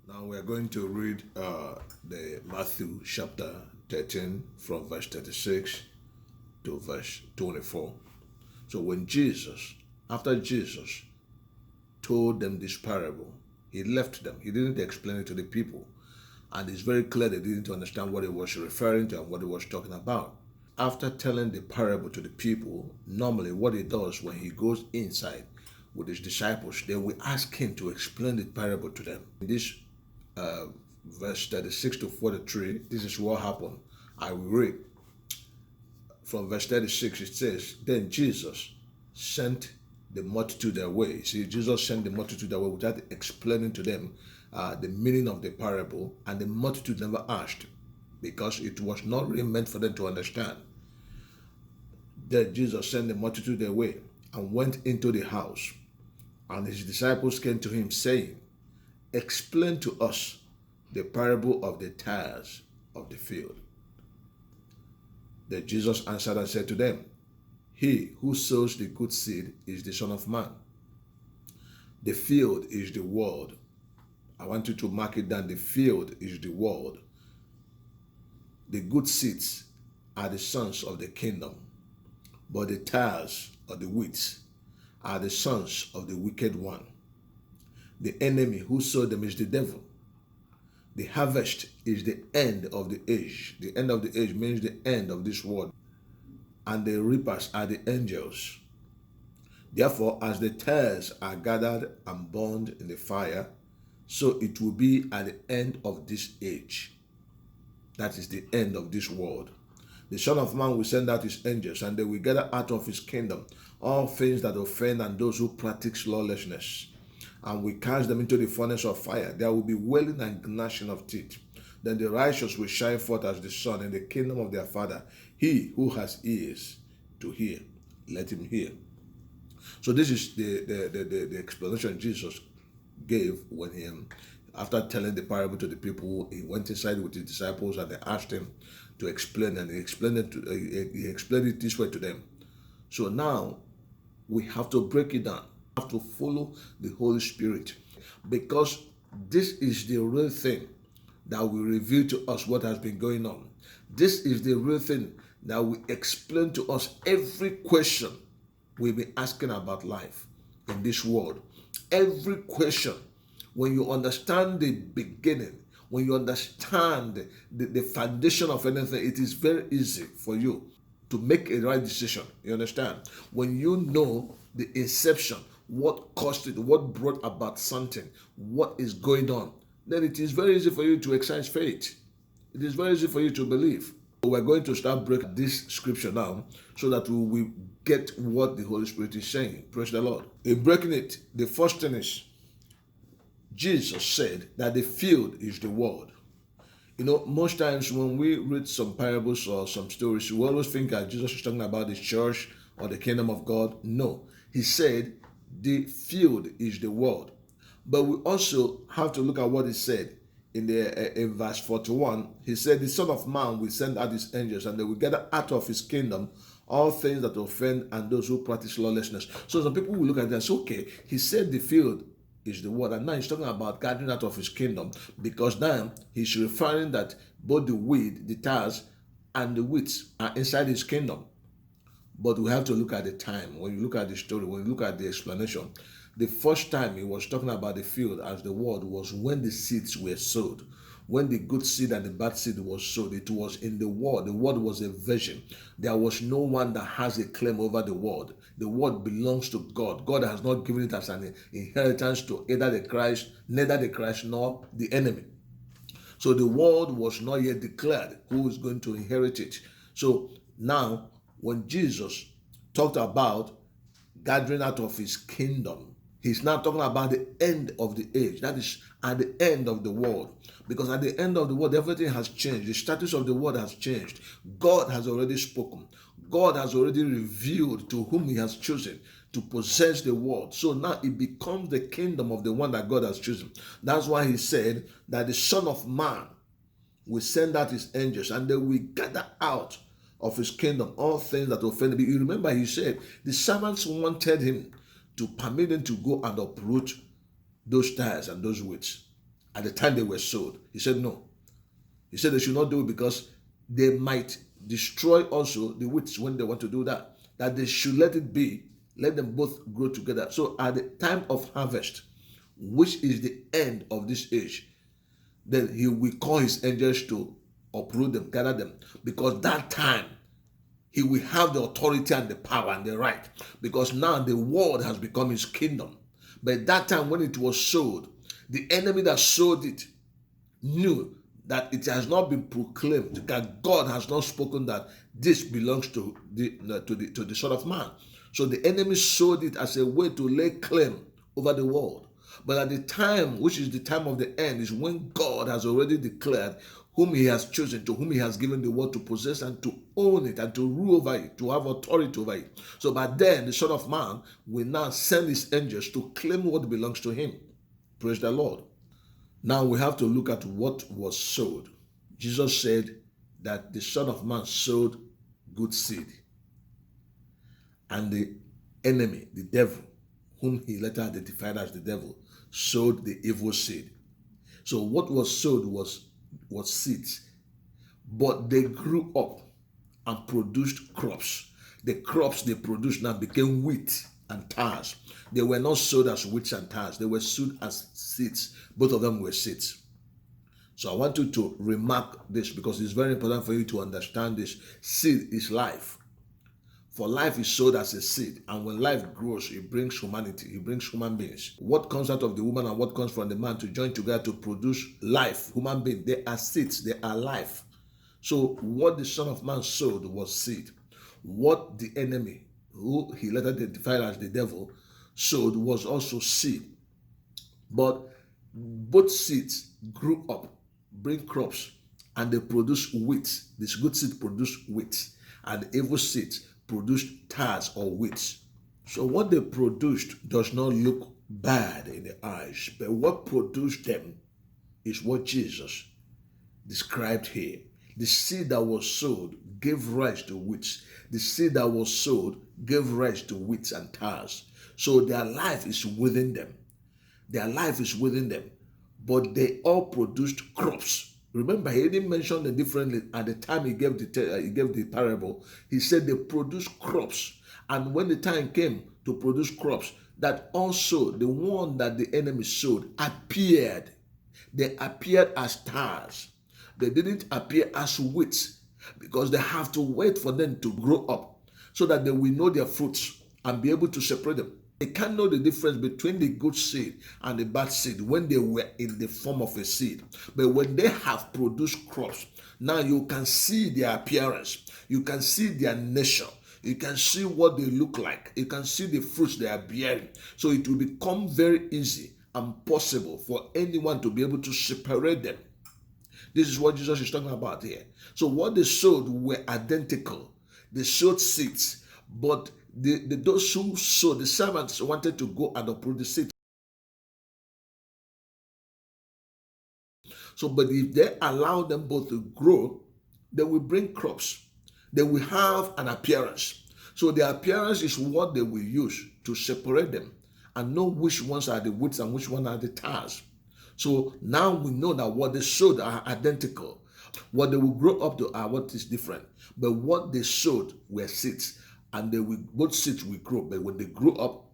Now we're going to read the Matthew chapter 13 from verse 36 to verse 24. So after Jesus told them this parable, he left them. He didn't explain it to the people. And it's very clear they didn't understand what he was referring to and what he was talking about. After telling the parable to the people, normally what he does when he goes inside with his disciples, they will ask him to explain the parable to them. In this verse 36 to 43, this is what happened. I will read from verse 36. It says, Then Jesus sent the multitude away. See, Jesus sent the multitude away without explaining to them the meaning of the parable, and the multitude never asked because it was not really meant for them to understand. Then Jesus sent the multitude away and went into the house, and his disciples came to him saying, Explain to us the parable of the tares of the field. Then Jesus answered and said to them, He who sows the good seed is the Son of Man. The field is the world. I want you to mark it down. The field is the world. The good seeds are the sons of the kingdom, but the tares or the weeds are the sons of the wicked one. The enemy who sowed them is the devil. The harvest is the end of the age. The end of the age means the end of this world. And the reapers are the angels. Therefore, as the tares are gathered and burned in the fire, so it will be at the end of this age. That is the end of this world. The Son of Man will send out his angels, and they will gather out of his kingdom all things that offend and those who practice lawlessness, and will cast them into the furnace of fire. There will be wailing and gnashing of teeth. Then the righteous will shine forth as the sun in the kingdom of their Father. He who has ears to hear, let him hear. So this is the explanation Jesus gave when he, after telling the parable to the people, he went inside with his disciples and they asked him to explain, and he explained it this way to them. So now we have to break it down. We have to follow the Holy Spirit, because this is the real thing that will reveal to us what has been going on. This is the real thing that will explain to us every question we've been asking about life in this world. Every question. When you understand the beginning, when you understand the foundation of anything, it is very easy for you to make a right decision. You understand? When you know the inception, what caused it, what brought about something, what is going on, then it is very easy for you to exercise faith. It is very easy for you to believe. So we're going to start breaking this scripture now so that we will get what the Holy Spirit is saying. Praise the Lord. In breaking it, the first thing is, Jesus said that the field is the world. You know, most times when we read some parables or some stories, we always think that Jesus is talking about the church or the kingdom of God. No, he said the field is the world. But we also have to look at what he said in verse 41. He said, The Son of Man will send out his angels, and they will gather out of his kingdom all things that offend and those who practice lawlessness. So some people will look at that and say, okay, he said the field is the word, and now he's talking about gathering out of his kingdom, because now he's referring that both the weed, the tares, and the weeds are inside his kingdom. But we have to look at the time. When you look at the story, when you look at the explanation, the first time he was talking about the field as the world was when the seeds were sowed. When the good seed and the bad seed was sowed, it was in the world. The world was a virgin. There was no one that has a claim over the world. The world belongs to God. God has not given it as an inheritance to either the Christ, neither the Christ nor the enemy. So the world was not yet declared who is going to inherit it. So now, when Jesus talked about gathering out of his kingdom, he's now talking about the end of the age. That is at the end of the world. Because at the end of the world, everything has changed. The status of the world has changed. God has already spoken. God has already revealed to whom he has chosen to possess the world. So now it becomes the kingdom of the one that God has chosen. That's why he said that the Son of Man will send out his angels, and they will gather out of his kingdom all things that offend him. You remember he said the servants wanted him to permit him to go and uproot those tares and those weeds. at the time they were sowed. He said no. He said they should not do it because they might destroy also the wheat when they want to do that. That they should let it be, let them both grow together. So at the time of harvest, which is the end of this age, then he will call his angels to uproot them, gather them, because that time he will have the authority and the power and the right, because now the world has become his kingdom. But that time when it was sowed, the enemy that sowed it knew that it has not been proclaimed, that God has not spoken that this belongs to the Son of Man. So the enemy sowed it as a way to lay claim over the world. But at the time, which is the time of the end, is when God has already declared whom he has chosen, to whom he has given the word to possess and to own it and to rule over it, to have authority over it. So by then, the Son of Man will now send his angels to claim what belongs to him. Praise the Lord. Now we have to look at what was sowed. Jesus said that the Son of Man sowed good seed. And the enemy, the devil, whom he later identified as the devil, sowed the evil seed. So what was sowed was seeds. But they grew up and produced crops. The crops they produced now became wheat and tares. They were not sowed as wheat and tares. They were sowed as seeds. Both of them were seeds. So I want you to remark this because it's very important for you to understand this. Seed is life. For life is sowed as a seed, and when life grows, it brings humanity, it brings human beings. What comes out of the woman and what comes from the man to join together to produce life, human beings, they are seeds, they are life. So what the Son of Man sowed was seed. What the enemy, who he later identified as the devil, sowed was also seed. But both seeds grew up, bring crops, and they produce wheat. This good seed produced wheat, and the evil seed produced tares or wheat. So what they produced does not look bad in the eyes, but what produced them is what Jesus described here. The seed that was sowed gave rise to wheat. The seed that was sowed gave rise to wheat and tares. So their life is within them. Their life is within them. But they all produced crops. Remember, he didn't mention the differently at the time he gave the parable. He said they produced crops. And when the time came to produce crops, that also the one that the enemy sowed appeared. They appeared as tares. They didn't appear as wheat because they have to wait for them to grow up so that they will know their fruits and be able to separate them. They can't know the difference between the good seed and the bad seed when they were in the form of a seed. But when they have produced crops, now you can see their appearance. You can see their nature. You can see what they look like. You can see the fruits they are bearing. So it will become very easy and possible for anyone to be able to separate them. This is what Jesus is talking about here. So what they sowed were identical. They sowed seeds, but those who sowed, the servants wanted to go and uproot the seed. So, but if they allow them both to grow, they will bring crops. They will have an appearance. So the appearance is what they will use to separate them and know which ones are the wheats and which ones are the tares. So now we know that what they sowed are identical. What they will grow up to are what is different. But what they sowed were seeds. And both seeds will grow. But when they grow up,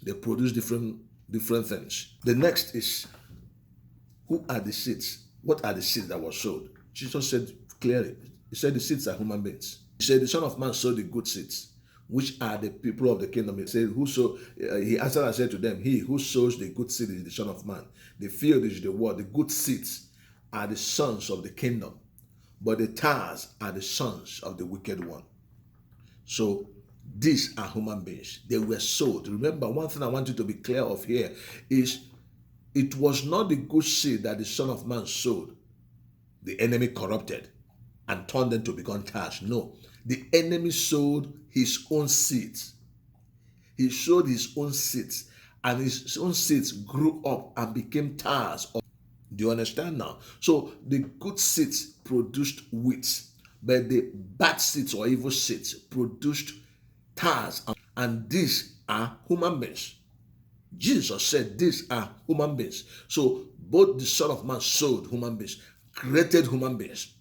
they produce different things. The next is, who are the seeds? What are the seeds that were sowed? Jesus said clearly. He said the seeds are human beings. He said the Son of Man sowed the good seeds, which are the people of the kingdom. He said, he answered and said to them, he who sows the good seed is the Son of Man. The field is the world. The good seeds are the sons of the kingdom, but the tares are the sons of the wicked one. So these are human beings. They were sowed. Remember, one thing I want you to be clear of here is it was not the good seed that the Son of Man sowed. The enemy corrupted and turned them to become tares. No, the enemy sowed his own seeds. He sowed his own seeds, and his own seeds grew up and became tares. Do you understand now? So the good seeds produced wheat, but the bad seeds or evil seeds produced tares, and these are human beings. Jesus said these are human beings. So both the Son of Man sowed human beings, created human beings,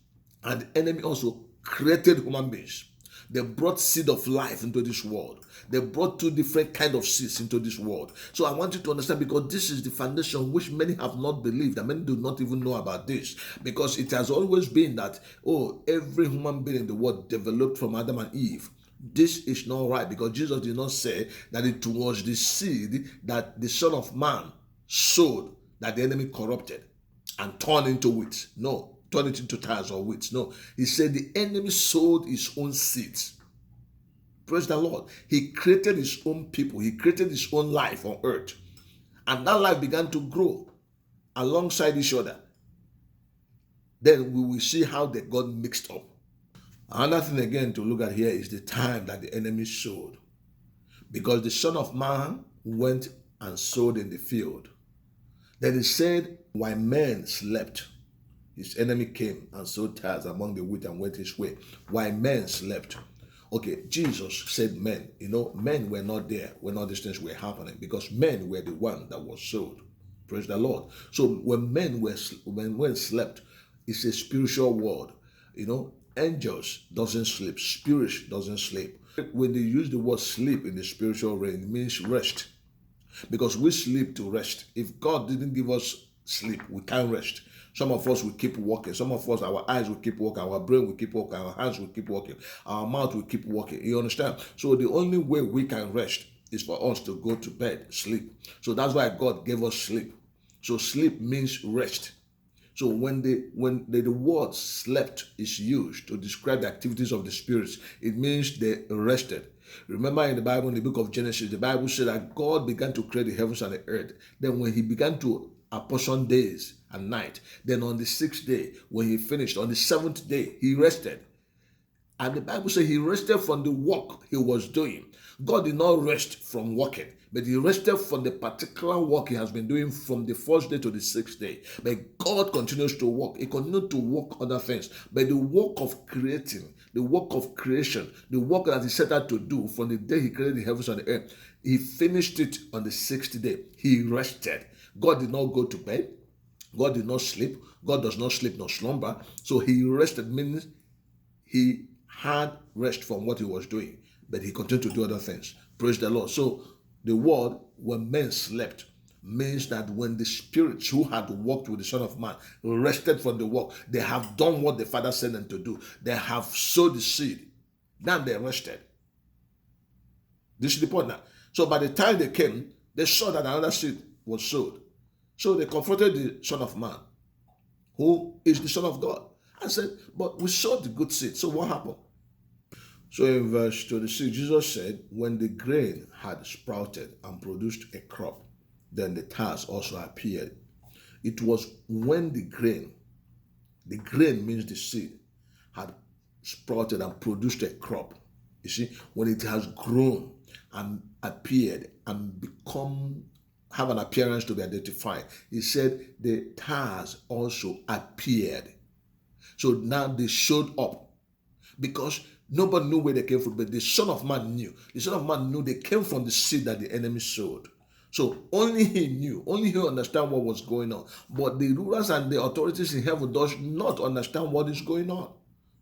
and the enemy also created human beings. They brought seed of life into this world. They brought two different kind of seeds into this world. So I want you to understand, because this is the foundation which many have not believed, and many do not even know about this, because it has always been that, oh, every human being in the world developed from Adam and Eve. This is not right, because Jesus did not say that it was the seed that the Son of Man sowed that the enemy corrupted and turned into wheat. No, turn it into tares or wheat. No, he said the enemy sowed his own seeds. Praise the Lord. He created his own people. He created his own life on earth. And that life began to grow alongside each other. Then we will see how they got mixed up. Another thing again to look at here is the time that the enemy sowed. Because the Son of Man went and sowed in the field. Then he said, while men slept, his enemy came and sowed tares among the wheat and went his way. While men slept. Okay, Jesus said men. Men were not there when all these things were happening, because men were the one that was sowed. Praise the Lord. So when men slept, it's a spiritual word. Angels doesn't sleep. Spirit doesn't sleep. When they use the word sleep in the spiritual realm, it means rest. Because we sleep to rest. If God didn't give us sleep, we can't rest. Some of us will keep walking. Some of us, our eyes will keep working. Our brain will keep working. Our hands will keep working. Our mouth will keep working. You understand? So the only way we can rest is for us to go to bed, sleep. So that's why God gave us sleep. So sleep means rest. So when the word slept is used to describe the activities of the spirits, it means they rested. Remember in the Bible, in the book of Genesis, the Bible said that God began to create the heavens and the earth. Then when he began to apportion days and night, then on the sixth day, when he finished, on the seventh day, he rested. And the Bible says he rested from the work he was doing. God did not rest from working, but he rested from the particular work he has been doing from the first day to the sixth day. But God continues to work. He continued to work other things. But the work of creating, the work of creation, the work that he set out to do from the day he created the heavens and the earth, he finished it on the sixth day. He rested. God did not go to bed. God did not sleep. God does not sleep nor slumber. So he rested, means he had rest from what he was doing, but he continued to do other things. Praise the Lord. So the word when men slept means that when the spirits who had worked with the Son of Man rested from the work, they have done what the Father sent them to do. They have sowed the seed. Now they rested. This is the point now. So by the time they came, they saw that another seed was sowed. So they confronted the Son of Man, who is the Son of God, and said, but we sowed the good seed. So what happened? So in verse 26, Jesus said, when the grain had sprouted and produced a crop, then the tares also appeared. It was when the grain means the seed, had sprouted and produced a crop. You see, when it has grown and appeared and have an appearance to be identified, he said the tares also appeared. So now they showed up, because nobody knew where they came from, but the Son of Man knew. The Son of Man knew they came from the seed that the enemy sowed. So only he knew, only he understand what was going on. But the rulers and the authorities in heaven does not understand what is going on.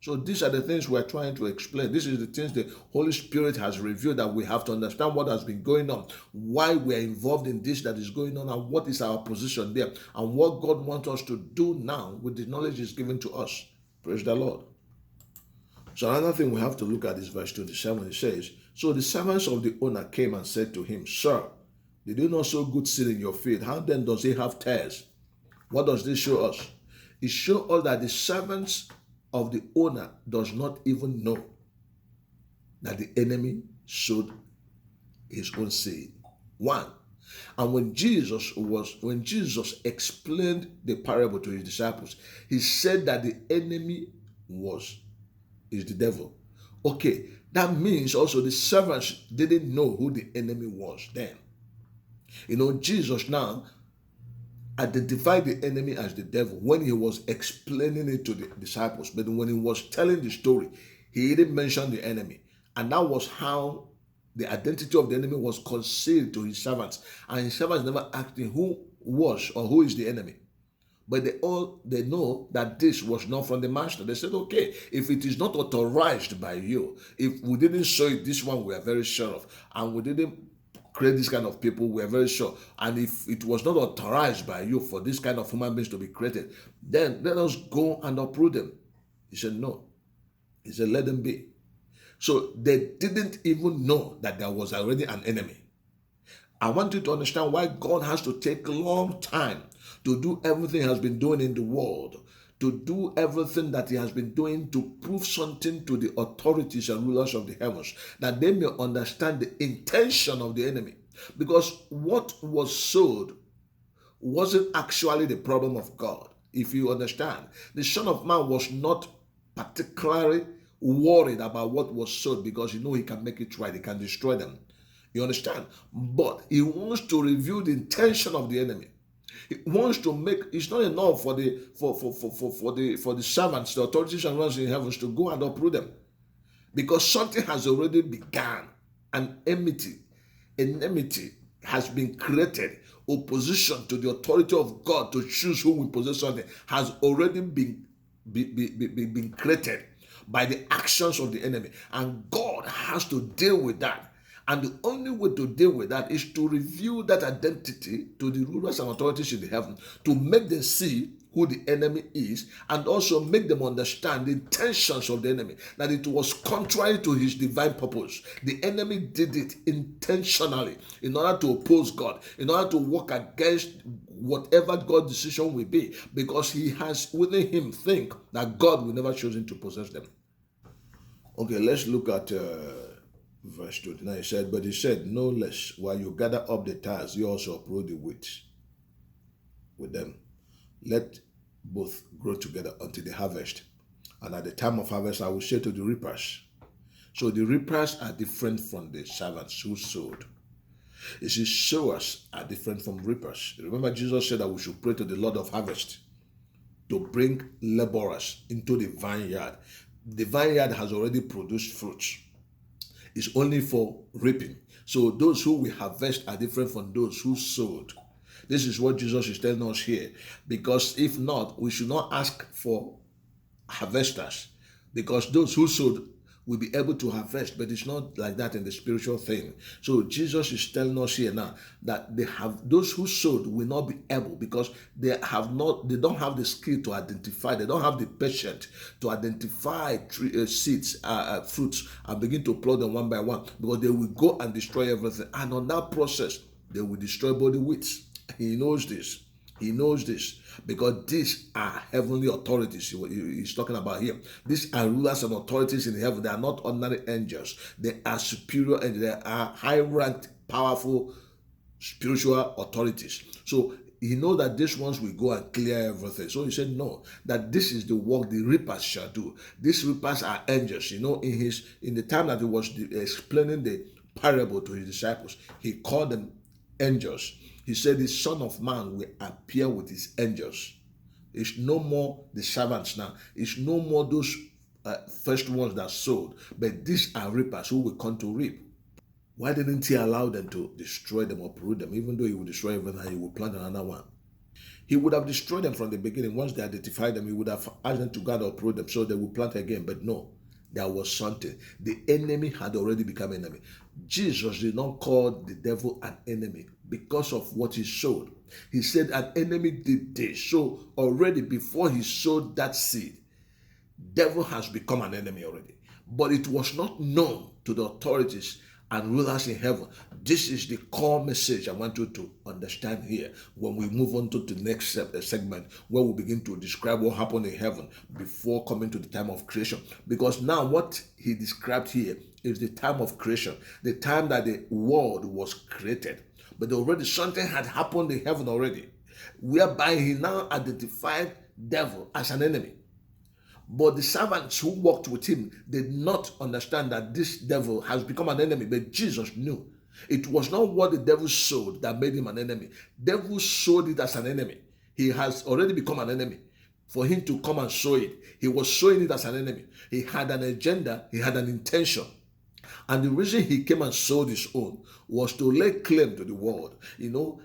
So these are the things we're trying to explain. This is the things the Holy Spirit has revealed, that we have to understand what has been going on, why we're involved in this that is going on, and what is our position there, and what God wants us to do now with the knowledge He's given to us. Praise the Lord. So another thing we have to look at is verse 27. It says, so the servants of the owner came and said to him, Sir, did you not sow good seed in your field? How then does he have tares? What does this show us? It shows us that the servants of the owner does not even know that the enemy sowed his own seed. One. And when Jesus explained the parable to his disciples, he said that the enemy is the devil. Okay, that means also the servants didn't know who the enemy was then. Jesus now identified the enemy as the devil when he was explaining it to the disciples. But when he was telling the story, he didn't mention the enemy. And that was how The identity of the enemy was concealed to his servants, and his servants never asked him who was or who is the enemy. But they know that this was not from the master. They said, okay, if it is not authorized by you, if we didn't show it, this one we are very sure of, and we didn't create this kind of people, we are very sure. And if it was not authorized by you for this kind of human beings to be created, then let us go and uproot them. He said, no. He said, let them be. So they didn't even know that there was already an enemy. I want you to understand why God has to take a long time to do everything he has been doing in the world, to do everything that he has been doing to prove something to the authorities and rulers of the heavens, that they may understand the intention of the enemy. Because what was sowed wasn't actually the problem of God. If you understand, the Son of Man was not particularly worried about what was sowed, because he can make it right, he can destroy them. You understand? But he wants to reveal the intention of the enemy. He wants to make. It's not enough for the servants, the authorities and rulers in heavens to go and uproot them, because something has already begun. An enmity has been created. Opposition to the authority of God to choose who will possess something has already been created by the actions of the enemy, and God has to deal with that. And the only way to deal with that is to reveal that identity to the rulers and authorities in the heaven, to make them see who the enemy is, and also make them understand the intentions of the enemy, that it was contrary to his divine purpose. The enemy did it intentionally in order to oppose God, in order to work against whatever God's decision will be, because he has within him think that God will never choose him to possess them. Okay, let's look at verse 29. He said, no less, while you gather up the tares, you also uproot the wheat with them. Let both grow together until the harvest. And at the time of harvest, I will say to the reapers. So the reapers are different from the servants who sowed. You see, sowers are different from reapers. Remember, Jesus said that we should pray to the Lord of harvest to bring laborers into the vineyard. The vineyard has already produced fruits. It's only for reaping. So those who will harvest are different from those who sowed. This is what Jesus is telling us here. Because if not, we should not ask for harvesters. Because those who sowed will be able to harvest, but it's not like that in the spiritual thing. So Jesus is telling us here now that those who sowed will not be able, because they don't have the skill to identify, they don't have the patience to identify seeds, fruits, and begin to pluck them one by one, because they will go and destroy everything. And on that process, they will destroy both the wheats. He knows this. He knows this, because these are heavenly authorities he's talking about here. These are rulers and authorities in heaven. They are not ordinary angels. They are superior and they are high-ranked, powerful, spiritual authorities. So he knows that these ones will go and clear everything. So he said, no, that this is the work the reapers shall do. These reapers are angels. In the time that he was explaining the parable to his disciples, he called them angels. He said the Son of Man will appear with his angels. It's no more the servants now. It's no more those first ones that sowed. But these are reapers who will come to reap. Why didn't he allow them to destroy them or uproot them? Even though he would destroy everything, he would plant another one. He would have destroyed them from the beginning. Once they identified them, he would have asked them to gather or uproot them so they would plant again. But no, there was something. The enemy had already become enemy. Jesus did not call the devil an enemy because of what he sowed. He said an enemy did this. So already before he sowed that seed, devil has become an enemy already. But it was not known to the authorities and rulers in heaven. This is the core message I want you to understand here when we move on to the next segment, where we begin to describe what happened in heaven before coming to the time of creation. Because now what he described here is the time of creation, the time that the world was created. But already something had happened in heaven already, whereby he now identified devil as an enemy. But the servants who worked with him did not understand that this devil has become an enemy. But Jesus knew. It was not what the devil sowed that made him an enemy. Devil sowed it as an enemy. He has already become an enemy. For him to come and sow it, he was sowing it as an enemy. He had an agenda. He had an intention. And the reason he came and sold his own was to lay claim to the world.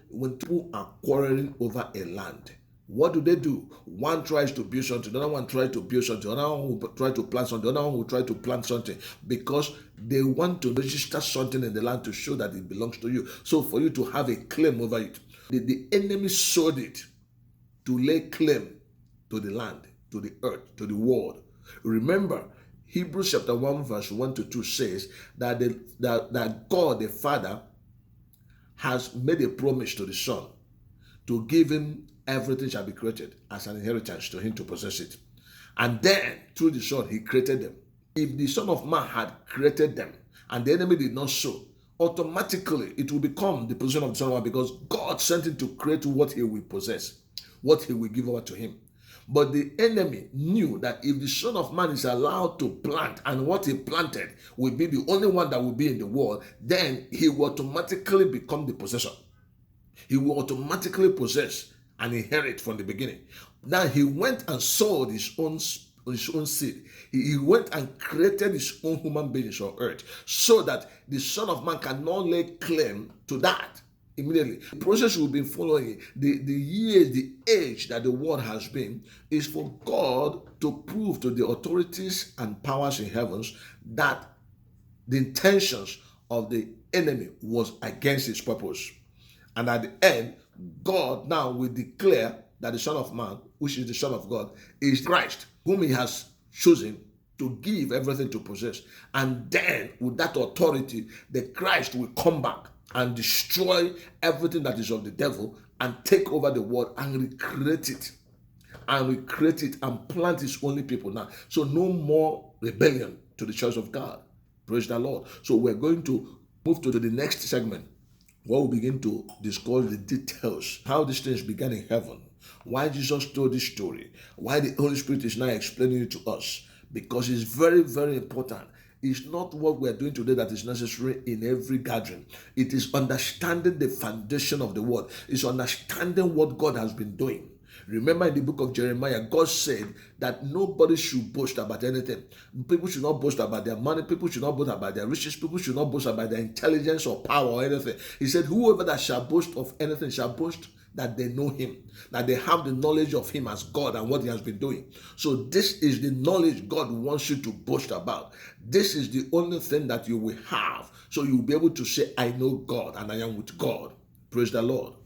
When people are quarreling over a land, what do? One tries to build something, the other one tries to build something, the other one will try to plant something, the other one will try to plant something, because they want to register something in the land to show that it belongs to you. So for you to have a claim over it, the enemy sold it to lay claim to the land, to the earth, to the world. Remember, Hebrews chapter 1 verse 1 to 2 says that, that God the Father has made a promise to the Son to give him everything shall be created as an inheritance to him to possess it. And then through the Son, he created them. If the Son of Man had created them and the enemy did not so, automatically it will become the position of the Son of Man, because God sent him to create what he will possess, what he will give over to him. But the enemy knew that if the Son of Man is allowed to plant, and what he planted will be the only one that will be in the world, then he will automatically become the possessor. He will automatically possess and inherit from the beginning. Now he went and sold his own seed. He went and created his own human beings on earth, so that the Son of Man cannot lay claim to that immediately. The process we've been following, the years, the age that the world has been, is for God to prove to the authorities and powers in heavens that the intentions of the enemy was against his purpose. And at the end, God now will declare that the Son of Man, which is the Son of God, is Christ, whom he has chosen to give everything to possess. And then with that authority, the Christ will come back and destroy everything that is of the devil and take over the world and recreate it. And plant his only people now. So no more rebellion to the church of God. Praise the Lord. So we're going to move to the next segment, where we begin to discuss the details, how these things began in heaven, why Jesus told this story, why the Holy Spirit is now explaining it to us, because it's very, very important. It's not what we're doing today that is necessary in every gathering. It is understanding the foundation of the word. It's understanding what God has been doing. Remember in the book of Jeremiah, God said that nobody should boast about anything. People should not boast about their money. People should not boast about their riches. People should not boast about their intelligence or power or anything. He said, whoever that shall boast of anything shall boast that they know him, that they have the knowledge of him as God and what he has been doing. So this is the knowledge God wants you to boast about. This is the only thing that you will have. So you'll be able to say, I know God and I am with God. Praise the Lord.